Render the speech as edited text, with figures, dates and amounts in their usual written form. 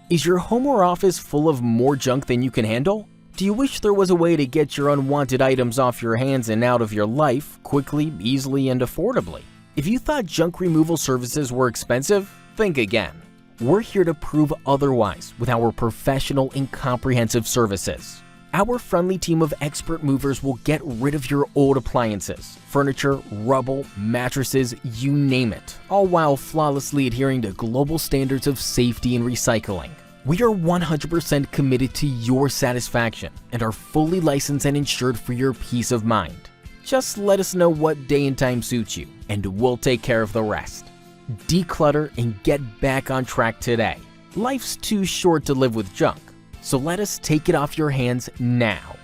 Is your home or office full of more junk than you can handle? Do you wish there was a way to get your unwanted items off your hands and out of your life quickly, easily, and affordably? If you thought junk removal services were expensive, think again. We're here to prove otherwise with our professional and comprehensive services. Our friendly team of expert movers will get rid of your old appliances, furniture, rubble, mattresses, you name it, all while flawlessly adhering to global standards of safety and recycling. We are 100% committed to your satisfaction and are fully licensed and insured for your peace of mind. Just let us know what day and time suits you, and we'll take care of the rest. Declutter and get back on track today. Life's too short to live with junk, so let us take it off your hands now.